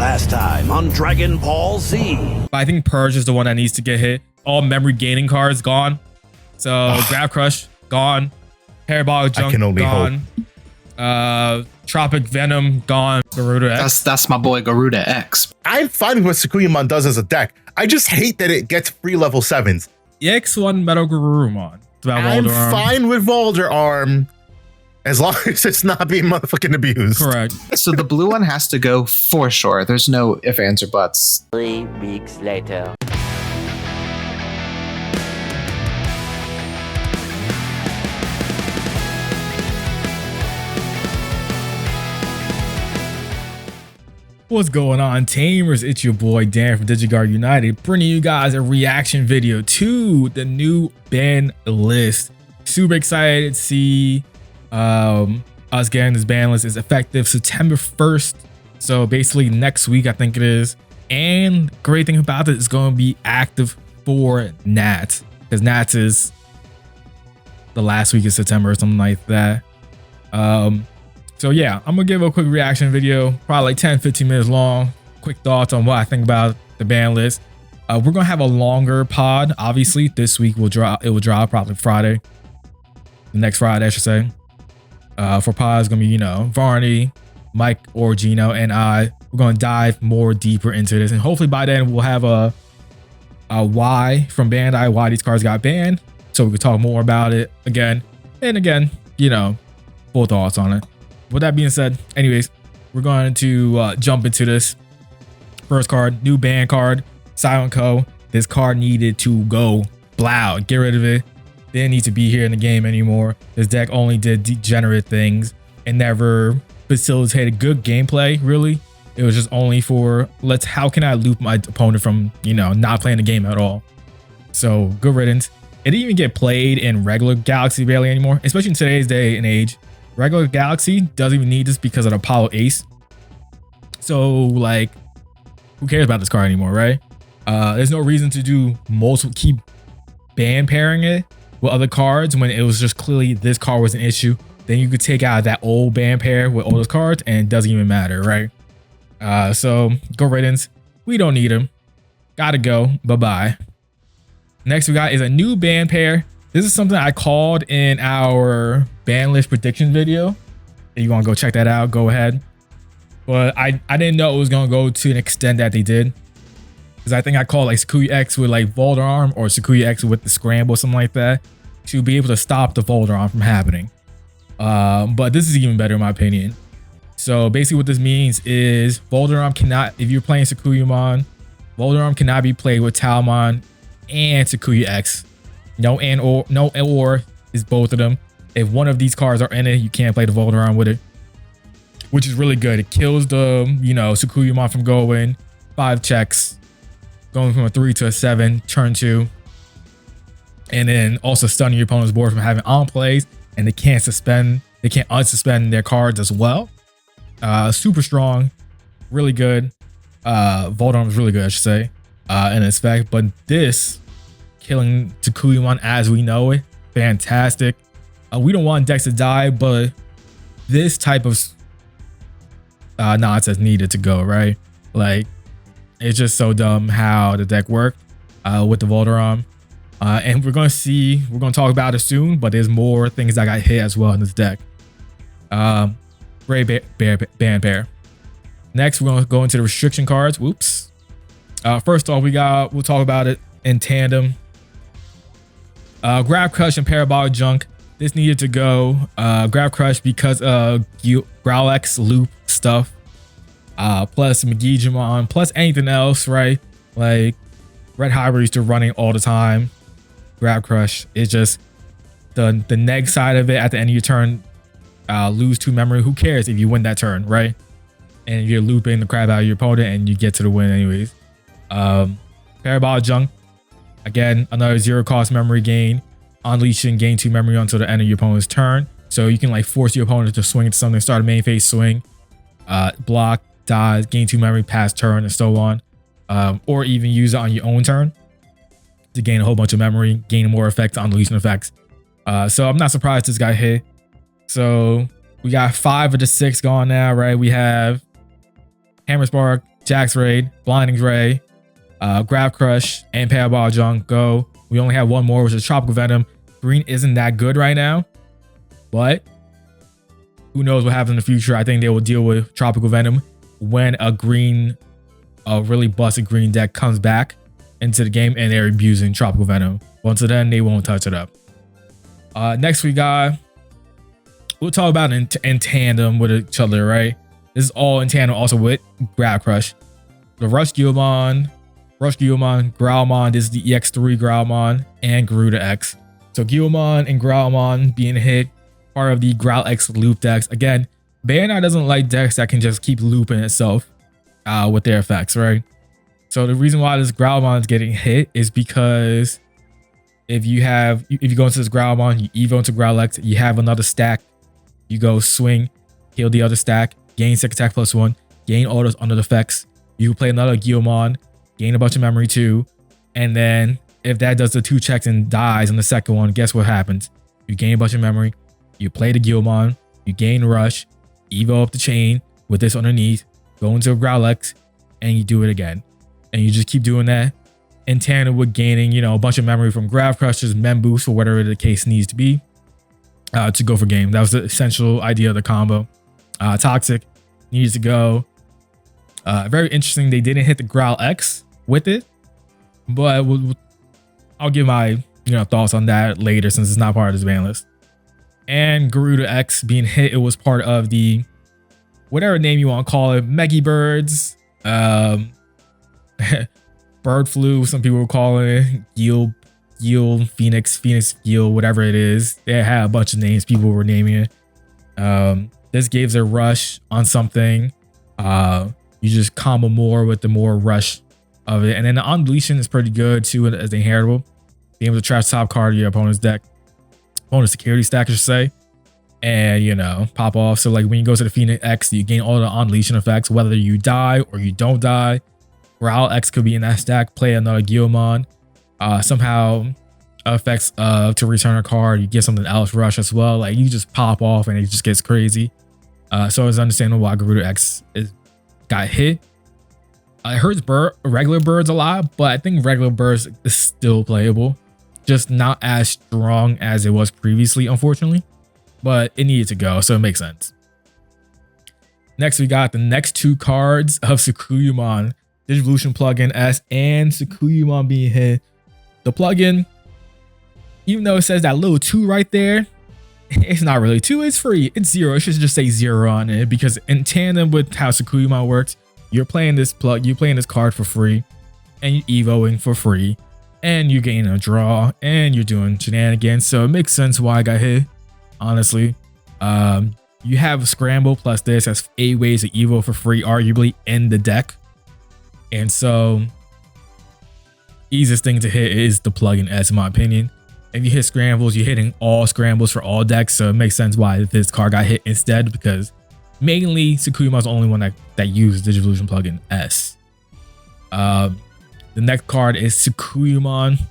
Last time on Dragon Ball Z. I think Purge is the one that needs to get hit. All memory gaining cards gone. So Grab Crush gone. Parabolic Junk gone. Tropic Venom gone. Garuda X. That's my boy Garuda X. I'm fine with what Sakuyamon does as a deck. I just hate that it gets free level 7s. EX1 MetalGarurumon. I'm fine with Volderarm as long as it's not being motherfucking abused. Correct. So the blue one has to go for sure. There's no ifs, ands, or buts. 3 weeks later. What's going on, Tamers? It's your boy Dan from DigiGuard United, bringing you guys a reaction video to the new ban list. Super excited to see us getting this ban list. Is effective September 1st, so basically next week I think it is. And great thing about it is going to be active for Nats, because Nats is the last week of September or something like that. So yeah, I'm gonna give a quick reaction video, probably like 10-15 minutes long. Quick thoughts on what I think about the ban list. We're gonna have a longer pod. Obviously, this week will drop. It will drop probably Friday, the next Friday, I should say. For pods, gonna be, you know, Varney, Mike or Gino, and I. We're gonna dive more deeper into this, and hopefully by then we'll have a why from Bandai, why these cards got banned, so we can talk more about it again and again. You know, full thoughts on it. With that being said, anyways, we're going to jump into this. First card, new ban card, Sayo Koh. This card needed to go. Blow, get rid of it. Didn't need to be here in the game anymore. This deck only did degenerate things and never facilitated good gameplay, really. It was just only for, how can I loop my opponent from, you know, not playing the game at all. So, good riddance. It didn't even get played in regular Galaxy barely anymore, especially in today's day and age. Regular Galaxy doesn't even need this because of the Apollo Ace. So, like, who cares about this card anymore, right? There's no reason to do keep ban pairing it with other cards when it was just clearly this card was an issue. Then you could take out that old ban pair with all those cards and it doesn't even matter, right? So, go riddance. We don't need them. Gotta go. Bye-bye. Next we got is a new ban pair. This is something I called in our ban list prediction video. If you want to go check that out, go ahead. But I didn't know it was going to go to an extent that they did. Because I think I called like Sakuyamon with like Volderarm or Sakuyamon with the scramble, something like that, to be able to stop the Volderarm from happening. But this is even better in my opinion. So basically what this means is Volderarm cannot, if you're playing Sakuyamon, Volderarm cannot be played with Talmon and Sakuyamon. No or is both of them. If one of these cards are in it, you can't play the Volderarm with it, which is really good. It kills the, you know, Sakuyamon from going 5 checks, going from a 3 to a 7, turn 2, and then also stunning your opponent's board from having on plays, and they can't unsuspend their cards as well. Super strong, really good. Volderarm is really good, I should say, in its fact, but this killing Sakuyamon as we know it, fantastic. We don't want decks to die, but this type of nonsense needed to go, right? Like, it's just so dumb how the deck worked with the Volderarm. And we're going to talk about it soon, but there's more things that got hit as well in this deck. Great ban pair. Next, we're going to go into the restriction cards. Whoops. First off, we'll talk about it in tandem. Grab Crush and Parabolic Junk. This needed to go. Grab Crush because of GrowlX loop stuff. Plus Digimon, plus anything else, right? Like Red Hybrid used to running all the time. Grab Crush is just the neg side of it. At the end of your turn, lose 2 memory. Who cares if you win that turn, right? And you're looping the crap out of your opponent and you get to the win anyways. Parabolic Junk. Again, another 0 cost memory gain. Unleashing, gain 2 memory until the end of your opponent's turn. So you can like force your opponent to swing into something, start a main phase swing, block, dodge, gain 2 memory, pass turn, and so on. Or even use it on your own turn to gain a whole bunch of memory, gain more effects, unleashing effects. So I'm not surprised this got hit. So we got 5 of the 6 gone now, right? We have Hammer Spark, Jax Raid, Blinding Ray, Grab Crush, and Parabolic Junk go. We only have one more, which is Tropical Venom. Green isn't that good right now, but who knows what happens in the future. I think they will deal with Tropical Venom when a really busted green deck comes back into the game and they're abusing Tropical Venom. But until then, they won't touch it up. Next we got, we'll talk about it in tandem with each other, right? This is all in tandem also with Grab Crush. The Growlmon, Growlmon, this is the EX3 Growlmon, and GrowlX. So Growlmon and Growlmon being hit, part of the GrowlX loop decks. Again, Bandai doesn't like decks that can just keep looping itself with their effects, right? So the reason why this Growlmon is getting hit is because if you go into this Growlmon, you evo into GrowlX, you have another stack, you go swing, kill the other stack, gain 6 attack +1, gain all those under effects. You can play another Growlmon, gain a bunch of memory too, and then if that does the 2 checks and dies on the second one, guess what happens? You gain a bunch of memory, you play the Growlmon, you gain rush, evo up the chain with this underneath, go into a GrowlX, and you do it again. And you just keep doing that in tandem with gaining, a bunch of memory from Grab Crushers, Mem Boost, or whatever the case needs to be to go for game. That was the essential idea of the combo. Toxic needs to go. Very interesting. They didn't hit the GrowlX with it, but I'll give my thoughts on that later since it's not part of this ban list. And GrowlX being hit, it was part of the whatever name you want to call it, Meggy Birds, Bird Flu, some people will call it, Geel, Phoenix Geel, whatever it is. They had a bunch of names people were naming it. This gives a rush on something. You just combo more with the more rush of it. And then the Unleashing is pretty good too as the inheritable. Being able to trash top card of your opponent's deck. Opponent's security stack, I should say. And, pop off. So like when you go to the Phoenix X, you gain all the Unleashing effects, whether you die or you don't die. GrowlX could be in that stack, play another Growlmon. Somehow effects to return a card, you get something else rush as well. Like you just pop off and it just gets crazy. So it's understandable why GrowlX got hit. It hurts regular birds a lot, but I think regular birds is still playable. Just not as strong as it was previously, unfortunately. But it needed to go, so it makes sense. Next, we got the next 2 cards of Sakuyamon, Digivolution plugin S, and Sakuyamon being hit. The plugin, even though it says that little 2 right there, it's not really 2, it's free. It's 0. It should just say 0 on it because in tandem with how Sakuyamon works, you're playing this card for free, and you're evoing for free, and you're getting a draw, and you're doing shenanigans. So it makes sense why I got hit. Honestly, you have a scramble plus this has 8 ways to evo for free, arguably in the deck. And so easiest thing to hit is the plugin S, in my opinion. If you hit scrambles, you're hitting all scrambles for all decks. So it makes sense why this card got hit instead, because mainly Sakuyamon's the only one that uses Digivolution plugin S. The next card is Sakuyamon.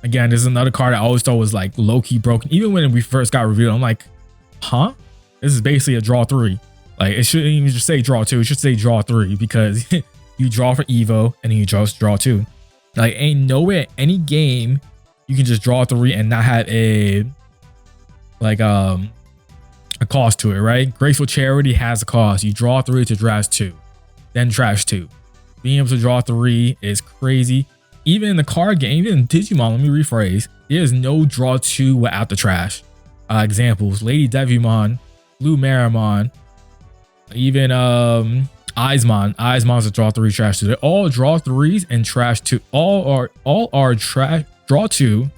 Again, this is another card I always thought was like low-key broken. Even when we first got revealed, I'm like, huh? This is basically a draw 3. Like it shouldn't even just say draw 2. It should say draw 3 because you draw for Evo and then you draw 2. Like ain't nowhere any game you can just draw 3 and not have a cost to it, right? Graceful Charity has a cost. You draw 3 to trash 2, then trash 2. Being able to draw 3 is crazy. Even in the card game, even in Digimon, let me rephrase, there's no draw 2 without the trash. Examples, Lady Devimon, Blue Marimon, even Eismon's a draw 3 trash 2. They're all draw 3s and trash 2. All are trash draw 2.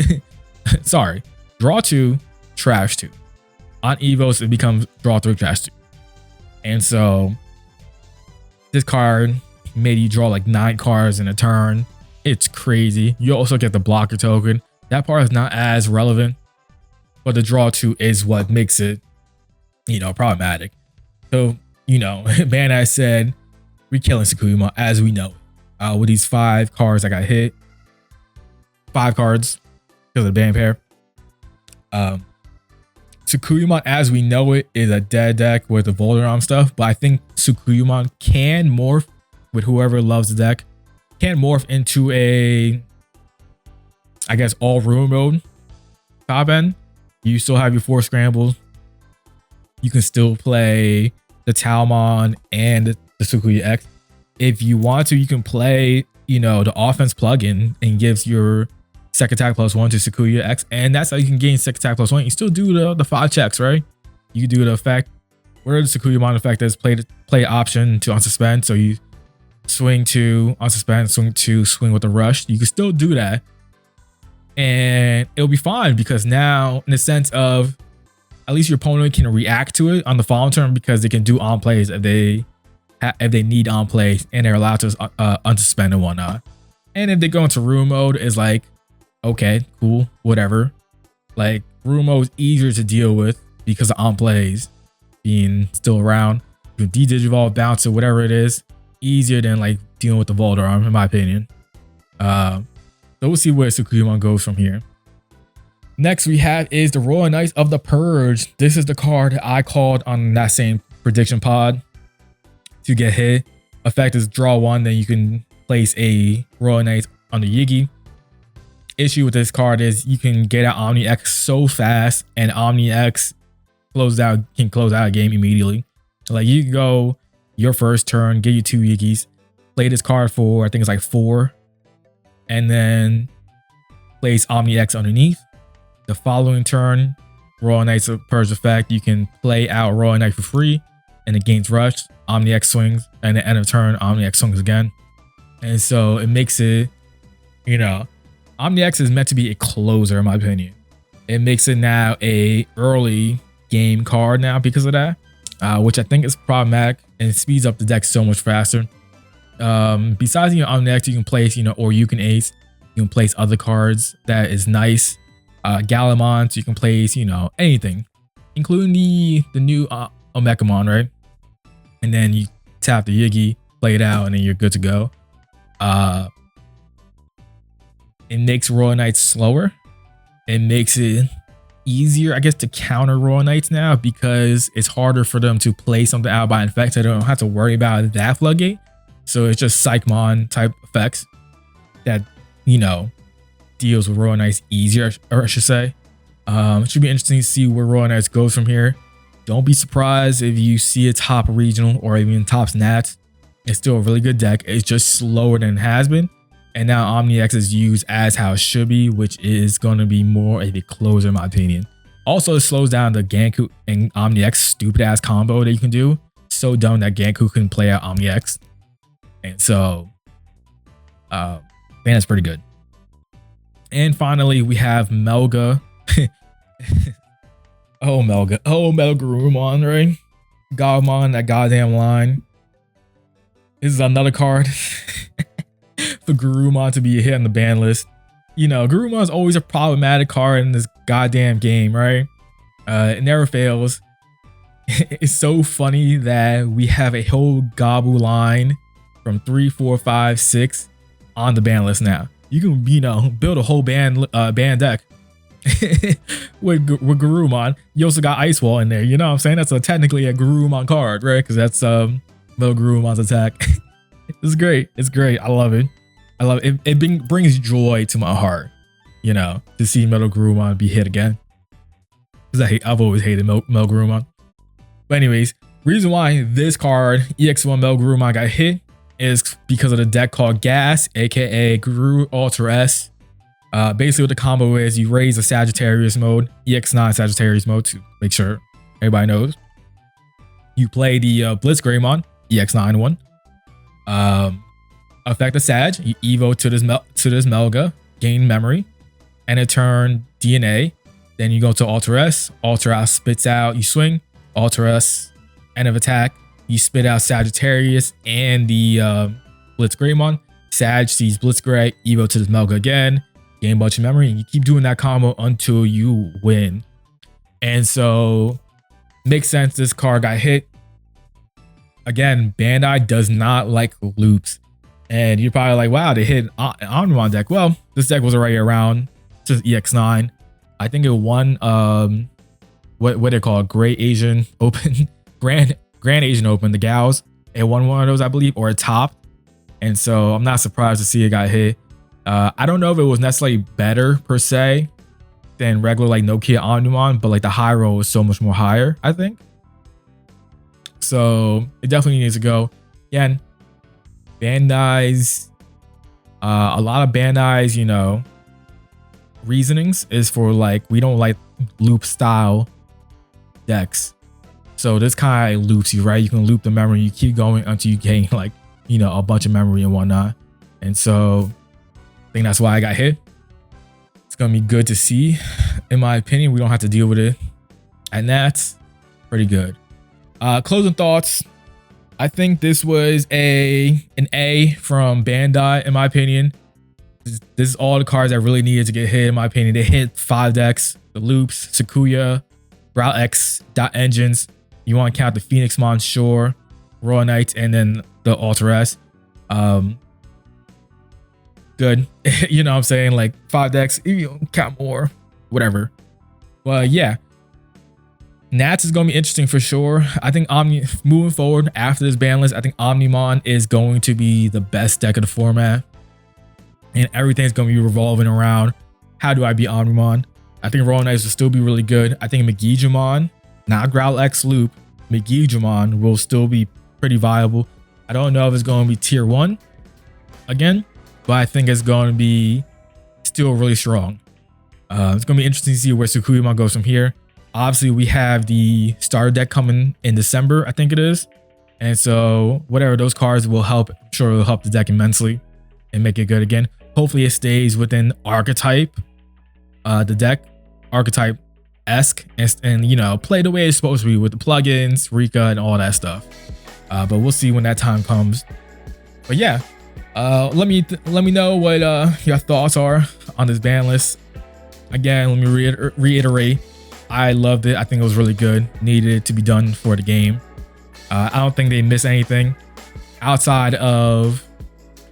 Sorry, draw 2, trash 2. On Evos, it becomes draw 3, trash 2. And so this card made you draw like 9 cards in a turn. It's crazy. You also get the blocker token. That part is not as relevant, but the draw 2 is what makes it, problematic. So, Bandai said, we're killing Sakuyamon as we know it. With these 5 cards that got hit. 5 cards because of the band pair. Sakuyamon as we know it is a dead deck with the Volderarm stuff, but I think Sakuyamon can morph with whoever loves the deck. Can't morph into a, I guess, all room mode top end. You still have your 4 scrambles. You can still play the Chaosmon and the Sakuyamon. If you want to, you can play, you know, the offense plugin and gives your second attack +1 to Sakuyamon, and that's how you can gain second attack +1. You still do the 5 checks, right? You do the effect, where the Sakuyamon effect is play option to unsuspend. So you swing to unsuspend, swing to swing with a rush. You can still do that, and it'll be fine because now, in the sense of, at least your opponent can react to it on the following turn because they can do on plays if they need on plays, and they're allowed to unsuspend and whatnot. And if they go into room mode, it's like, okay, cool, whatever. Like, room mode is easier to deal with because of on plays being still around. You can de-digivolve, bounce it, whatever it is, easier than like dealing with the Volder arm, in my opinion. So we'll see where Sakuyamon goes from here. Next we have is the Royal Knights of the Purge. This is the card I called on that same prediction pod to get hit. Effect is draw 1, then you can place a Royal Knights on the Yigi. Issue with this card is you can get out Omni X so fast, and Omni X can close out a game immediately. Like, you can go your first turn, get you 2 Yigis, play this card for, I think it's like 4, and then place Omni X underneath. The following turn, Royal Knights of Purge effect, you can play out Royal Knight for free, and it gains rush. Omni X swings, and at the end of turn, Omni X swings again. And so it makes it, you know, Omni X is meant to be a closer, in my opinion. It makes it now a early game card now because of that, which I think is problematic, and it speeds up the deck so much faster. Besides, you know, Omni X, you can place, you know, or you can ace, you can place other cards that is nice. Growlmon, so you can place, you know, anything, including the new Omegamon, right? And then you tap the Yigi, play it out, and then you're good to go. It makes Royal Knights slower. It makes it easier, I guess, to counter Royal Knights now because it's harder for them to play something out by effect. So they don't have to worry about that floodgate. So it's just Psychmon type effects that, you know, deals with Royal Knights easier, or I should say. It should be interesting to see where Royal Knights goes from here. Don't be surprised if you see a top regional or even top Nats. It's still a really good deck. It's just slower than it has been. And now Omni X is used as how it should be, which is going to be more of a closer, in my opinion. Also, it slows down the Ganku and Omni X stupid ass combo that you can do. So dumb that Ganku can play out Omni X. And so, man, that's pretty good. And finally, we have Melga. Oh, Melga. Oh, MetalGarurumon, right? Growlmon, that goddamn line. This is another card for Garurumon to be a hit on the ban list. You know, Garurumon is always a problematic card in this goddamn game, right? It never fails. It's so funny that we have a whole Gabu line from 3, 4, 5, 6 on the ban list now. You can, you know, build a whole band deck with Garurumon. You also got Ice Wall in there. You know what I'm saying? That's technically a Garurumon card, right? Because that's MetalGarurumon's attack. It's great. It's great. I love it. I love it. It brings joy to my heart, you know, to see MetalGarurumon be hit again. Because I've always hated MetalGarurumon. But anyways, reason why this card, EX1 MetalGarurumon, got hit is because of the deck called Gas, aka Guru Alter S. Basically what the combo is, you raise the Sagittarius mode, EX9 Sagittarius mode, to make sure everybody knows. You play the Blitzgreymon, EX9 one. Affect the Sag, you evo to this Melga, gain memory, and it turn DNA. Then you go to Alter S spits out, you swing, Alter S, end of attack. You spit out Sagittarius and the Blitzgreymon. Sag sees Blitzgray, evo to this Melga again, gain a bunch of memory, and you keep doing that combo until you win. And so, makes sense this card got hit. Again, Bandai does not like loops. And you're probably like, wow, they hit an Omnimon deck. Well, this deck was already around, just EX9. I think it won, what they call Great Asian Open, Grand Asian Open, the Gals. It won one of those, I believe, or a top. And so I'm not surprised to see it got hit. I don't know if it was necessarily better per se than regular like Nokia Omnimon, but like the high roll is so much more higher, I think. So it definitely needs to go. Again, Bandai's, a lot of Bandai's, you know, reasonings is for like, we don't like loop style decks. So this kind of loops you, right? You can loop the memory, you keep going until you gain like, you know, a bunch of memory and whatnot. And so I think that's why I got hit. It's going to be good to see. In my opinion, we don't have to deal with it. And that's pretty good. Closing thoughts. I think this was an A from Bandai, in my opinion. This is all the cards that really needed to get hit, in my opinion. They hit 5 decks, the loops, Sakuya, GrowlX, Dot Engines. You want to count the Phoenixmon, sure, Royal Knights, and then the Alter S. Good. You know what I'm saying? Like 5 decks, you count more, whatever. But yeah. Nats is going to be interesting for sure. I think moving forward after this ban list, I think Omnimon is going to be the best deck of the format. And everything's going to be revolving around how do I beat Omnimon. I think Royal Knights will still be really good. I think Digimon, not GrowlX loop, Digimon will still be pretty viable. I don't know if it's going to be tier 1 again, but I think it's going to be still really strong. It's going to be interesting to see where Sakuyamon goes from here. Obviously, we have the starter deck coming in December, I think it is. And so whatever those cards will help, I'm sure it'll help the deck immensely and make it good again. Hopefully it stays within archetype, the deck, archetype-esque, and you know, play the way it's supposed to be with the plugins, Rika, and all that stuff. But we'll see when that time comes. But yeah, let me know what your thoughts are on this ban list. Again, let me reiterate. I loved it. I think it was really good. Needed to be done for the game. I don't think they missed anything outside of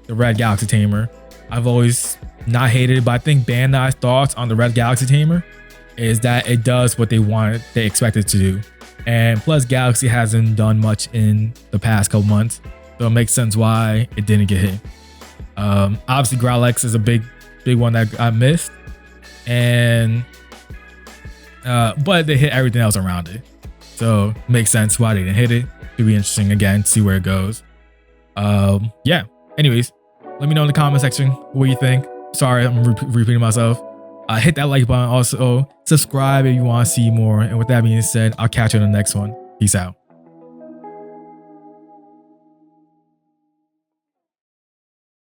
the Red Galaxy Tamer. I've always not hated it, but I think Bandai's thoughts on the Red Galaxy Tamer is that it does what they expected to do. And plus Galaxy hasn't done much in the past couple months. So it makes sense why it didn't get hit. Obviously GrowlX is a big one that I missed. And but they hit everything else around it. So it makes sense why they didn't hit it. Should be interesting again, see where it goes. Yeah. Anyways, let me know in the comment section what you think. Sorry, I'm repeating myself. Hit that like button. Also, subscribe if you want to see more. And with that being said, I'll catch you in the next one. Peace out.